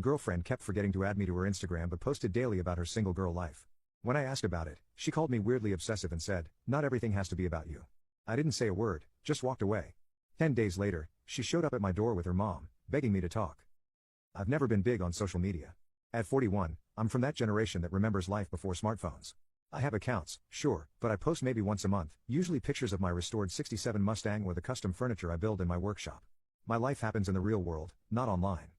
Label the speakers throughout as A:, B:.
A: girlfriend kept forgetting to add me to her Instagram but posted daily about her single girl life. When I asked about it, she called me weirdly obsessive and said, "Not everything has to be about you." I didn't say a word, just walked away. 10 days later, she showed up at my door with her mom, begging me to talk. I've never been big on social media. At 41, I'm from that generation that remembers life before smartphones. I have accounts, sure, but I post maybe once a month, usually pictures of my restored '67 Mustang or the custom furniture I build in my workshop. My life happens in the real world, not online.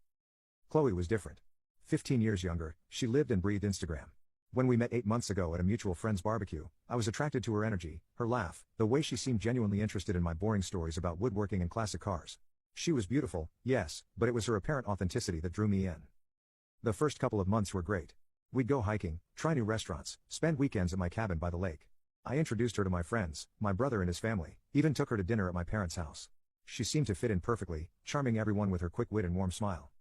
A: Chloe was different. 15 years younger, she lived and breathed Instagram. When we met 8 months ago at a mutual friend's barbecue, I was attracted to her energy, her laugh, the way she seemed genuinely interested in my boring stories about woodworking and classic cars. She was beautiful, yes, but it was her apparent authenticity that drew me in. The first couple of months were great. We'd go hiking, try new restaurants, spend weekends at my cabin by the lake. I introduced her to my friends, my brother and his family, even took her to dinner at my parents' house. She seemed to fit in perfectly, charming everyone with her quick wit and warm smile.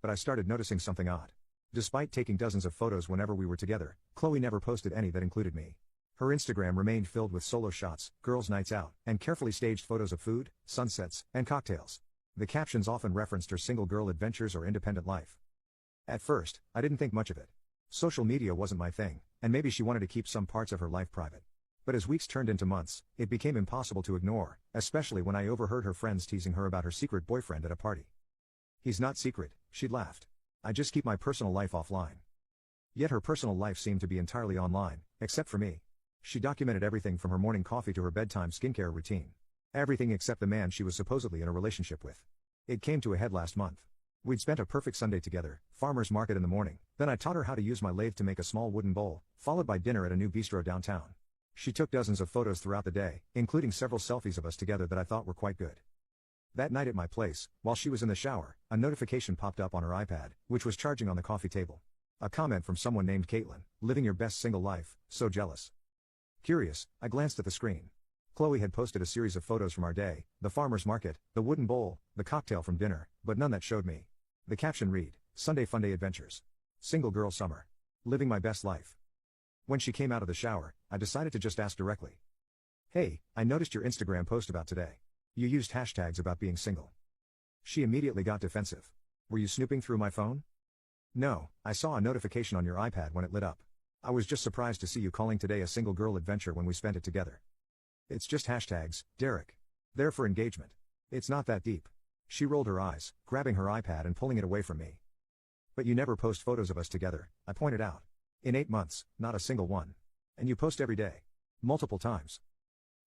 A: But I started noticing something odd. Despite taking dozens of photos whenever we were together, Chloe never posted any that included me. Her Instagram remained filled with solo shots, girls' nights out, and carefully staged photos of food, sunsets, and cocktails. The captions often referenced her single girl adventures or independent life. At first, I didn't think much of it. Social media wasn't my thing, and maybe she wanted to keep some parts of her life private. But as weeks turned into months, it became impossible to ignore, especially when I overheard her friends teasing her about her secret boyfriend at a party. "He's not secret," she laughed. "I just keep my personal life offline." Yet her personal life seemed to be entirely online, except for me. She documented everything from her morning coffee to her bedtime skincare routine. Everything except the man she was supposedly in a relationship with. It came to a head last month. We'd spent a perfect Sunday together, farmer's market in the morning, then I taught her how to use my lathe to make a small wooden bowl, followed by dinner at a new bistro downtown. She took dozens of photos throughout the day, including several selfies of us together that I thought were quite good. That night at my place, while she was in the shower, a notification popped up on her iPad, which was charging on the coffee table. A comment from someone named Caitlin, "Living your best single life, so jealous." Curious, I glanced at the screen. Chloe had posted a series of photos from our day, the farmer's market, the wooden bowl, the cocktail from dinner, but none that showed me. The caption read, "Sunday Funday Adventures. Single girl summer. Living my best life." When she came out of the shower, I decided to just ask directly. "Hey, I noticed your Instagram post about today. You used hashtags about being single." She immediately got defensive. "Were you snooping through my phone?" "No, I saw a notification on your iPad when it lit up. I was just surprised to see you calling today a single girl adventure when we spent it together." "It's just hashtags, Derek. They're for engagement. It's not that deep." She rolled her eyes, grabbing her iPad and pulling it away from me. "But you never post photos of us together," I pointed out. "In 8 months, not a single one. And you post every day. Multiple times."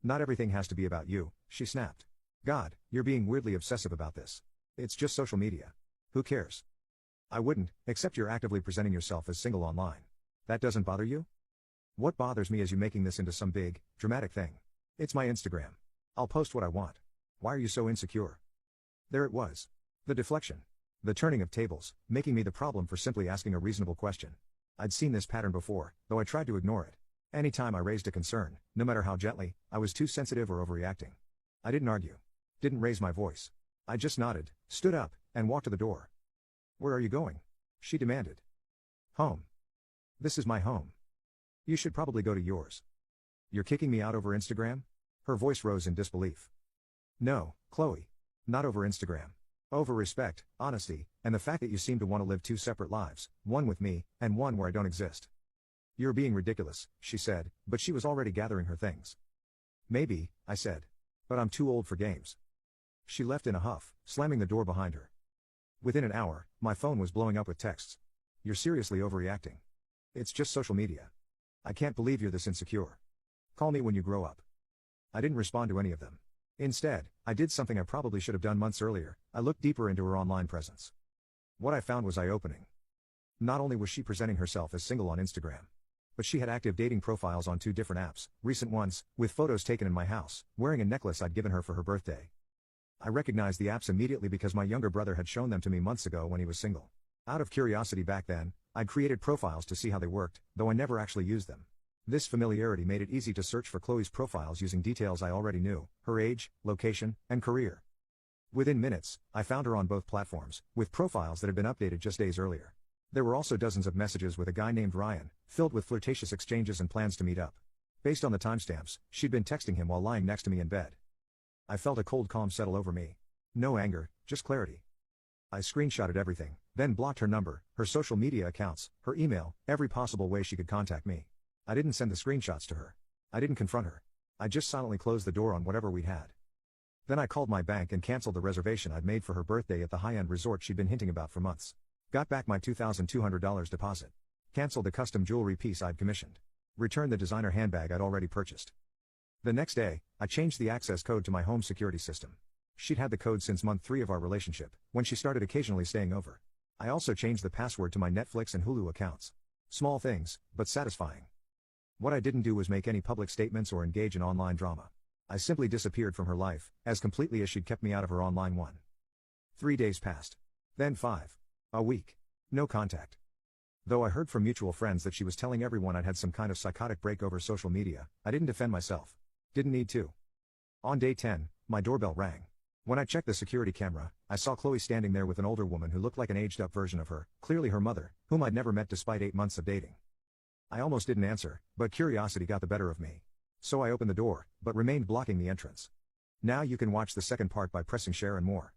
A: "Not everything has to be about you," she snapped. "God, you're being weirdly obsessive about this. It's just social media. Who cares?" "I wouldn't, except you're actively presenting yourself as single online. That doesn't bother you?" "What bothers me is you making this into some big, dramatic thing. It's my Instagram. I'll post what I want. Why are you so insecure?" There it was. The deflection. The turning of tables, making me the problem for simply asking a reasonable question. I'd seen this pattern before, though I tried to ignore it. Anytime I raised a concern, no matter how gently, I was too sensitive or overreacting. I didn't argue. Didn't raise my voice. I just nodded, stood up, and walked to the door. "Where are you going?" she demanded. "Home. This is my home. You should probably go to yours." "You're kicking me out over Instagram?" Her voice rose in disbelief. "No, Chloe. Not over Instagram. Over respect, honesty, and the fact that you seem to want to live 2 separate lives, one with me, and one where I don't exist." "You're being ridiculous," she said, but she was already gathering her things. "Maybe," I said. "But I'm too old for games." She left in a huff, slamming the door behind her. Within an hour, my phone was blowing up with texts. "You're seriously overreacting. It's just social media. I can't believe you're this insecure. Call me when you grow up." I didn't respond to any of them. Instead, I did something I probably should have done months earlier. I looked deeper into her online presence. What I found was eye-opening. Not only was she presenting herself as single on Instagram, but she had active dating profiles on 2 different apps, recent ones, with photos taken in my house, wearing a necklace I'd given her for her birthday. I recognized the apps immediately because my younger brother had shown them to me months ago when he was single. Out of curiosity back then, I'd created profiles to see how they worked, though I never actually used them. This familiarity made it easy to search for Chloe's profiles using details I already knew, her age, location, and career. Within minutes, I found her on both platforms, with profiles that had been updated just days earlier. There were also dozens of messages with a guy named Ryan, filled with flirtatious exchanges and plans to meet up. Based on the timestamps, she'd been texting him while lying next to me in bed. I felt a cold calm settle over me. No anger, just clarity. I screenshotted everything, then blocked her number, her social media accounts, her email, every possible way she could contact me. I didn't send the screenshots to her. I didn't confront her. I just silently closed the door on whatever we'd had. Then I called my bank and canceled the reservation I'd made for her birthday at the high-end resort she'd been hinting about for months. Got back my $2,200 deposit. Canceled the custom jewelry piece I'd commissioned. Returned the designer handbag I'd already purchased. The next day, I changed the access code to my home security system. She'd had the code since month 3 of our relationship, when she started occasionally staying over. I also changed the password to my Netflix and Hulu accounts. Small things, but satisfying. What I didn't do was make any public statements or engage in online drama. I simply disappeared from her life, as completely as she'd kept me out of her online one. 3 days passed. Then 5. A week. No contact. Though I heard from mutual friends that she was telling everyone I'd had some kind of psychotic break over social media, I didn't defend myself. Didn't need to. On day 10, my doorbell rang. When I checked the security camera, I saw Chloe standing there with an older woman who looked like an aged-up version of her, clearly her mother, whom I'd never met despite 8 months of dating. I almost didn't answer, but curiosity got the better of me. So I opened the door, but remained blocking the entrance. Now you can watch the second part by pressing share and more.